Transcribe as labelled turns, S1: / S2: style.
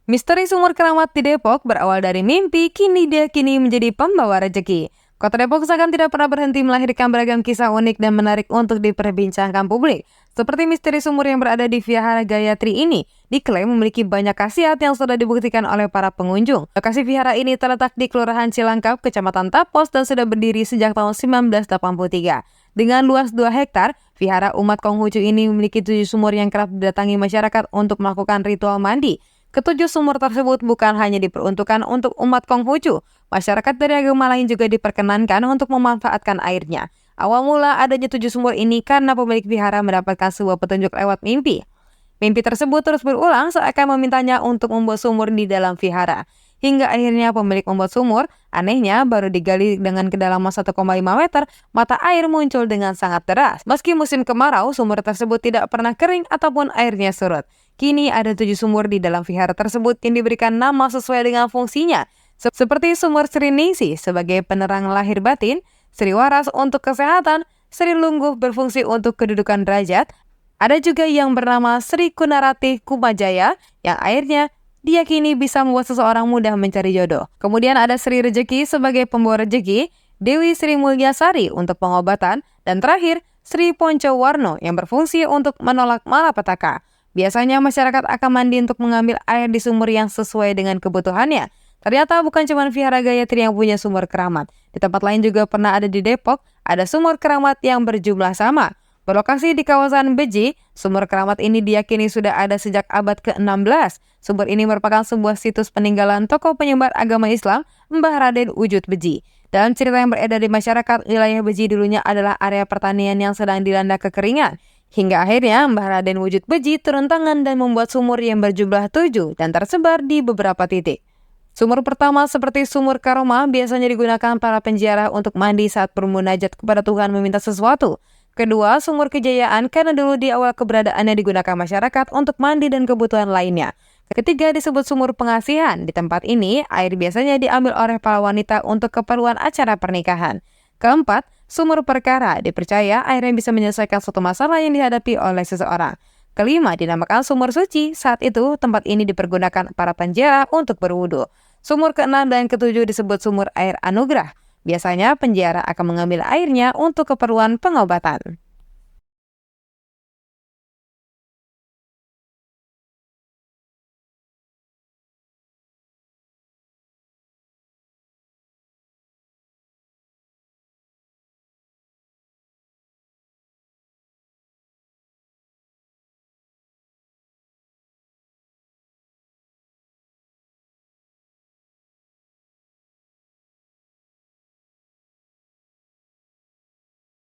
S1: Misteri sumur keramat di Depok berawal dari mimpi, kini diyakini menjadi pembawa rezeki. Kota Depok seakan tidak pernah berhenti melahirkan beragam kisah unik dan menarik untuk diperbincangkan publik. Seperti misteri sumur yang berada di Vihara Gayatri ini, diklaim memiliki banyak khasiat yang sudah dibuktikan oleh para pengunjung. Lokasi vihara ini terletak di Kelurahan Cilangkap, Kecamatan Tapos, dan sudah berdiri sejak tahun 1983. Dengan luas 2 hektar, vihara umat Konghucu ini memiliki 7 sumur yang kerap didatangi masyarakat untuk melakukan ritual mandi. Ketujuh sumur tersebut bukan hanya diperuntukkan untuk umat Konghucu, masyarakat dari agama lain juga diperkenankan untuk memanfaatkan airnya. Awal mula adanya 7 sumur ini karena pemilik vihara mendapatkan sebuah petunjuk lewat mimpi. Mimpi tersebut terus berulang seakan memintanya untuk membuat sumur di dalam vihara. Hingga akhirnya pemilik membuat sumur, anehnya baru digali dengan kedalaman 1,5 meter, mata air muncul dengan sangat deras. Meski musim kemarau, sumur tersebut tidak pernah kering ataupun airnya surut. Kini ada 7 sumur di dalam vihara tersebut yang diberikan nama sesuai dengan fungsinya. Seperti sumur Sri Ningsih sebagai penerang lahir batin, Sri Waras untuk kesehatan, Sri Lungguh berfungsi untuk kedudukan derajat. Ada juga yang bernama Sri Kunarati Kumajaya yang airnya diyakini bisa membuat seseorang mudah mencari jodoh. Kemudian ada Sri Rejeki sebagai pembawa rejeki, Dewi Sri Mulyasari untuk pengobatan, dan terakhir Sri Poncowarno yang berfungsi untuk menolak malapetaka. Biasanya masyarakat akan mandi untuk mengambil air di sumur yang sesuai dengan kebutuhannya. Ternyata bukan cuma Vihara Gayatri yang punya sumur keramat. Di tempat lain juga pernah ada di Depok, ada sumur keramat yang berjumlah sama. Berlokasi di kawasan Beji, sumur keramat ini diyakini sudah ada sejak abad ke-16. Sumur ini merupakan sebuah situs peninggalan tokoh penyebar agama Islam, Mbah Raden Wujud Beji. Dalam cerita yang beredar di masyarakat, wilayah Beji dulunya adalah area pertanian yang sedang dilanda kekeringan. Hingga akhirnya Mbah Raden Wujud Beji turun tangan dan membuat sumur yang berjumlah 7 dan tersebar di beberapa titik. Sumur pertama seperti sumur Karomah biasanya digunakan para penjara untuk mandi saat bermunajat kepada Tuhan meminta sesuatu. Kedua, sumur Kejayaan karena dulu di awal keberadaannya digunakan masyarakat untuk mandi dan kebutuhan lainnya. Ketiga disebut sumur Pengasihan. Di tempat ini, air biasanya diambil oleh para wanita untuk keperluan acara pernikahan. Keempat, sumur Perkara. Dipercaya airnya bisa menyelesaikan suatu masalah yang dihadapi oleh seseorang. Kelima, dinamakan sumur suci. Saat itu, tempat ini dipergunakan para penjara untuk berwudu. Sumur keenam dan ketujuh disebut sumur air anugerah. Biasanya penjara akan mengambil airnya untuk keperluan pengobatan.